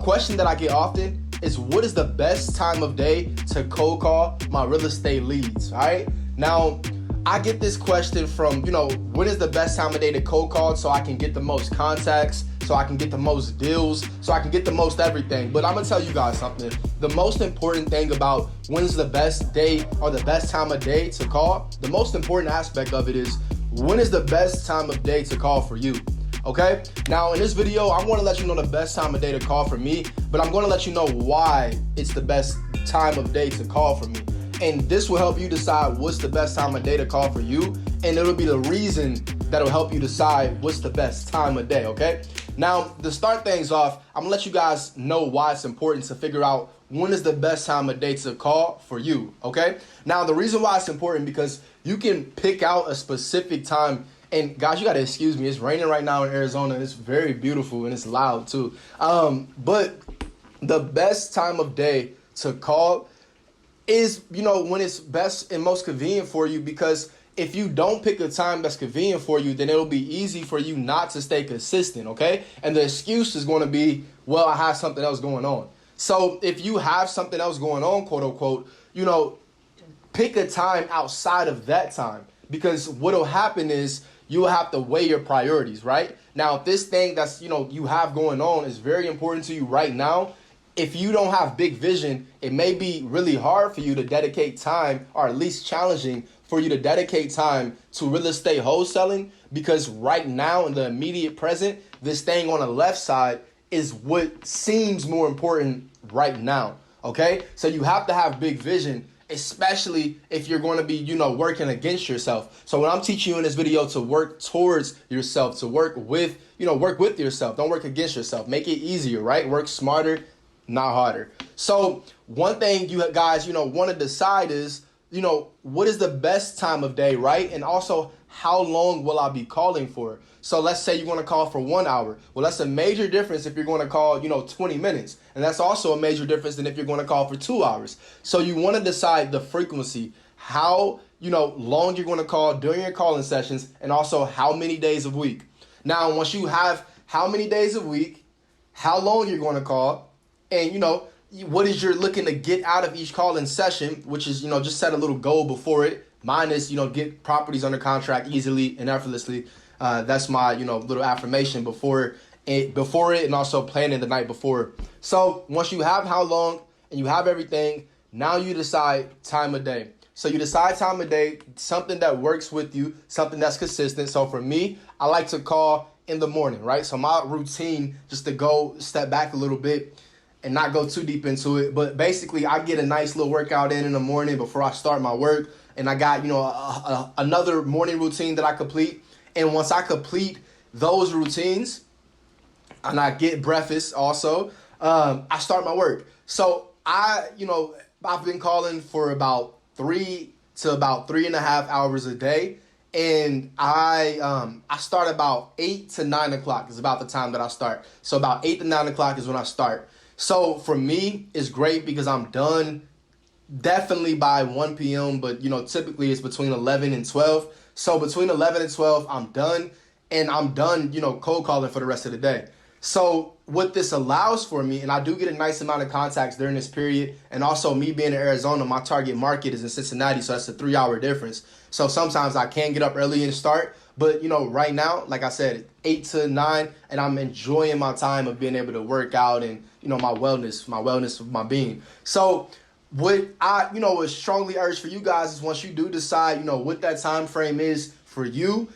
question that I get often is, what is the best time of day to cold call my real estate leads, all right? Now, I get this question from, when is the best time of day to cold call so I can get the most contacts, so I can get the most deals, so I can get the most everything. But I'm gonna tell you guys something. The most important thing about when's the best day or the best time of day to call, the most important aspect of it is, when is the best time of day to call for you? Okay? Now in this video, I wanna let you know the best time of day to call for me, but I'm gonna let you know why it's the best time of day to call for me. And this will help you decide what's the best time of day to call for you, and it'll be the reason that'll help you decide what's the best time of day, okay? Now, to start things off, I'm gonna let you guys know why it's important to figure out when is the best time of day to call for you, okay? Now, the reason why it's important because you can pick out a specific time. And guys, you gotta excuse me, it's raining right now in Arizona. It's very beautiful and it's loud too. But the best time of day to call is, when it's best and most convenient for you, because if you don't pick a time that's convenient for you, then it'll be easy for you not to stay consistent, okay? And the excuse is gonna be, well, I have something else going on. So if you have something else going on, quote unquote, pick a time outside of that time, because what'll happen is you'll have to weigh your priorities, right? Now, if this thing that's, you have going on is very important to you right now, if you don't have big vision, it may be really hard for you to dedicate time, or at least challenging for you to dedicate time to real estate wholesaling, because right now in the immediate present, this thing on the left side is what seems more important right now, okay? So you have to have big vision, especially if you're going to be, working against yourself. So when I'm teaching you in this video to work towards yourself, to work with yourself, don't work against yourself. Make it easier, right? Work smarter, not harder. So one thing you guys, want to decide is, what is the best time of day, right? And also, how long will I be calling for? So let's say you want to call for 1 hour. Well, that's a major difference if you're going to call, 20 minutes. And that's also a major difference than if you're going to call for 2 hours. So you want to decide the frequency, how, long you're going to call during your calling sessions, and also how many days a week. Now, once you have how many days a week, how long you're going to call, and, what is you're looking to get out of each calling session, which is, just set a little goal before it. Mine is, get properties under contract easily and effortlessly. That's my, little affirmation before it, and also planning the night before. So once you have how long and you have everything, now you decide time of day. So you decide time of day, something that works with you, something that's consistent. So for me, I like to call in the morning, right? So my routine, just to go step back a little bit and not go too deep into it, but basically I get a nice little workout in the morning before I start my work, and I got, another morning routine that I complete. And once I complete those routines and I get breakfast also, I start my work. So I've been calling for about 3 to about 3.5 hours a day. And I start about 8 to 9 o'clock is about the time that I start. So about 8 to 9 o'clock is when I start. So for me, it's great because I'm done definitely by 1 p.m. But, typically it's between 11 and 12. So between 11 and 12, I'm done. And I'm done, cold calling for the rest of the day. So what this allows for me, and I do get a nice amount of contacts during this period. And also me being in Arizona, my target market is in Cincinnati. So that's a 3-hour difference. So sometimes I can get up early and start. But, right now, like I said, 8 to 9, and I'm enjoying my time of being able to work out and, my wellness of my being. So what I, would strongly urge for you guys is once you do decide, what that time frame is for you,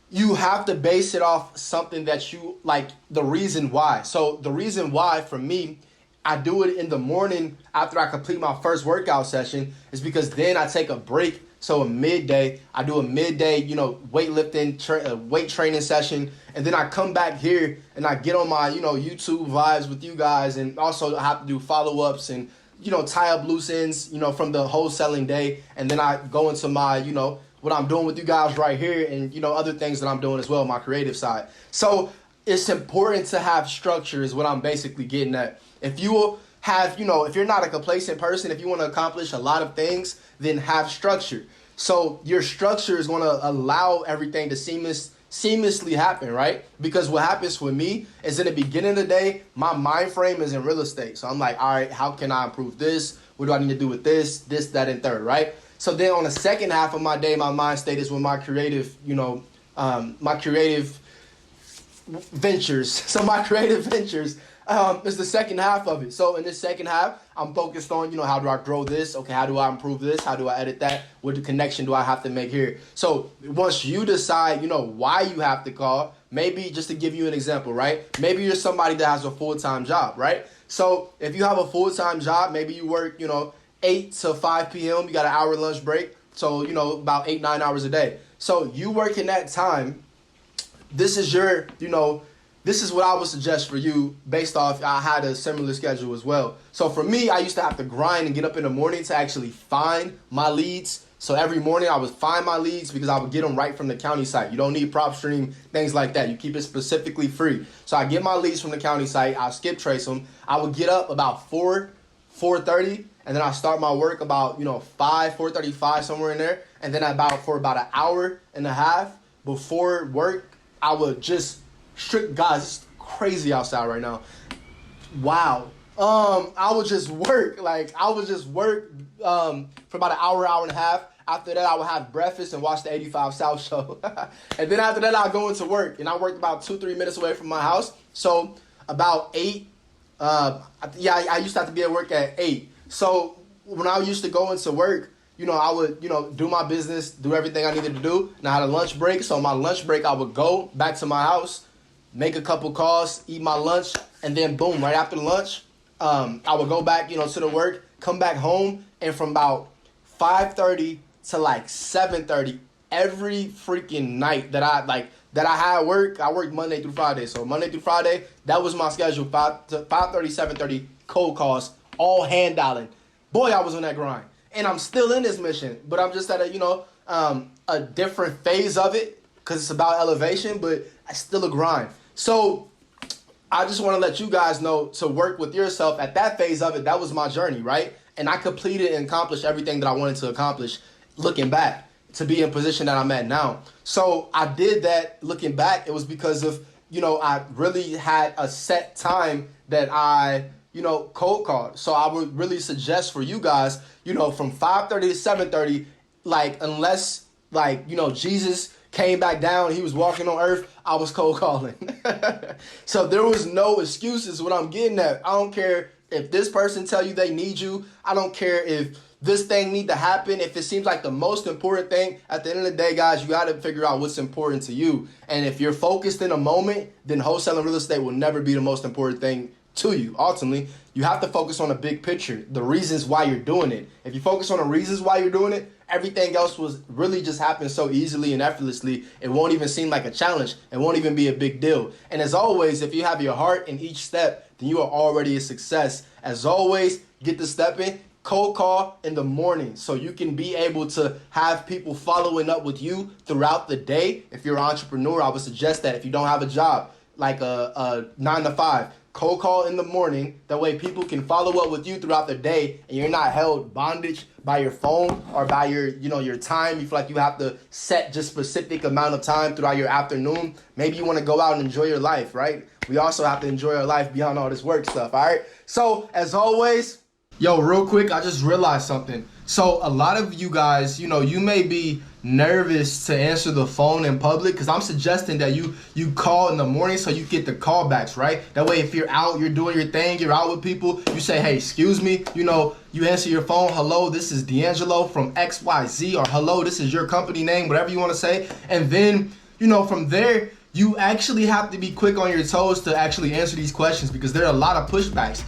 you have to base it off something that you like, the reason why. So the reason why for me, I do it in the morning after I complete my first workout session is because then I take a break. So a midday, I do a midday, weightlifting, weight training session. And then I come back here and I get on my, YouTube vibes with you guys. And also I have to do follow-ups and, tie up loose ends, from the wholesaling day. And then I go into my, what I'm doing with you guys right here and, other things that I'm doing as well, my creative side. So it's important to have structure is what I'm basically getting at. If you will have, if you're not a complacent person, if you want to accomplish a lot of things, then have structure. So your structure is going to allow everything to seamlessly happen, right? Because what happens with me is in the beginning of the day, my mind frame is in real estate. So I'm like, all right, how can I improve this? What do I need to do with this, that, and third, right? So then on the second half of my day, my mind state is with my creative, my creative ventures. So my creative ventures is the second half of it. So in this second half, I'm focused on, how do I grow this? Okay, how do I improve this? How do I edit that? What connection do I have to make here? So once you decide, why you have to call, maybe just to give you an example, right? Maybe you're somebody that has a full-time job, right? So if you have a full-time job, maybe you work, 8 to 5 p.m., you got an hour lunch break. So, about 8-9 hours a day. So you work in that time. This is your, this is what I would suggest for you based off I had a similar schedule as well. So for me, I used to have to grind and get up in the morning to actually find my leads. So every morning I would find my leads because I would get them right from the county site. You don't need prop stream, things like that. You keep it specifically free. So I get my leads from the county site. I'll skip trace them. I would get up about 4:30, and then I start my work about, 4:35, somewhere in there. And then for about an hour and a half before work, I would just guys, it's crazy outside right now. Wow. I would just work. For about an hour and a half. After that, I would have breakfast and watch the 85 South show. And then after that, I'll go into work. And I worked about 2-3 minutes away from my house. So about 8, I used to have to be at work at 8. So when I used to go into work, I would, do my business, do everything I needed to do. And I had a lunch break. So on my lunch break, I would go back to my house, make a couple calls, eat my lunch, and then boom, right after lunch, I would go back, to the work, come back home, and from about 5:30 to 7:30 every freaking night that I had work, I worked Monday through Friday. So Monday through Friday, that was my schedule, 5:30, 7:30 cold calls, all hand dialing. Boy, I was on that grind. And I'm still in this mission, but I'm just at a different phase of it because it's about elevation, but it's still a grind. So I just want to let you guys know to work with yourself at that phase of it. That was my journey, right? And I completed and accomplished everything that I wanted to accomplish looking back to be in position that I'm at now. So I did that looking back. It was because of, I really had a set time that I, cold called. So I would really suggest for you guys, from 5:30 to 7:30, unless Jesus came back down, he was walking on earth, I was cold calling. So there was no excuses. What I'm getting at, I don't care if this person tell you they need you. I don't care if this thing need to happen. If it seems like the most important thing, at the end of the day, guys, you got to figure out what's important to you. And if you're focused in a moment, then wholesaling real estate will never be the most important thing to you. Ultimately, you have to focus on the big picture, the reasons why you're doing it. If you focus on the reasons why you're doing it, everything else was really just happen so easily and effortlessly. It won't even seem like a challenge. It won't even be a big deal. And as always, if you have your heart in each step, then you are already a success. As always, get the step in. Cold call in the morning so you can be able to have people following up with you throughout the day. If you're an entrepreneur, I would suggest that if you don't have a job, like a 9 to 5, cold call in the morning. That way people can follow up with you throughout the day and you're not held bondage by your phone or by your time. You feel like you have to set just specific amount of time throughout your afternoon. Maybe you want to go out and enjoy your life, right? We also have to enjoy our life beyond all this work stuff, all right? So as always, yo, real quick, I just realized something. So a lot of you guys, you may be nervous to answer the phone in public because I'm suggesting that you call in the morning so you get the callbacks, right? That way, if you're out, you're doing your thing, you're out with people, you say, hey, excuse me, you answer your phone, hello, this is D'Angelo from XYZ, or hello, this is your company name, whatever you want to say. And then, from there, you actually have to be quick on your toes to actually answer these questions because there are a lot of pushbacks.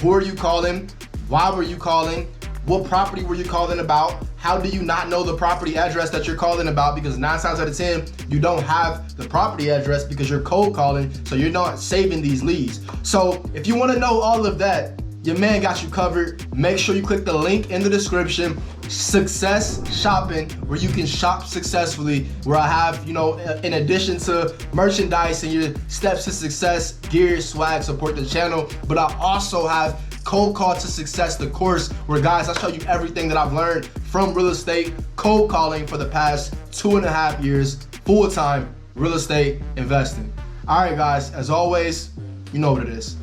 Who are you calling? Why were you calling? What property were you calling about? How do you not know the property address that you're calling about? Because 9 times out of 10, you don't have the property address because you're cold calling, so you're not saving these leads. So if you want to know all of that, your man got you covered. Make sure you click the link in the description, Success Shopping, where you can shop successfully, where I have, in addition to merchandise and your steps to success, gear, swag, support the channel, but I also have Cold Call to Success, the course, where guys, I show you everything that I've learned from real estate, cold calling for the past 2.5 years, full time, real estate investing. All right, guys, as always, you know what it is.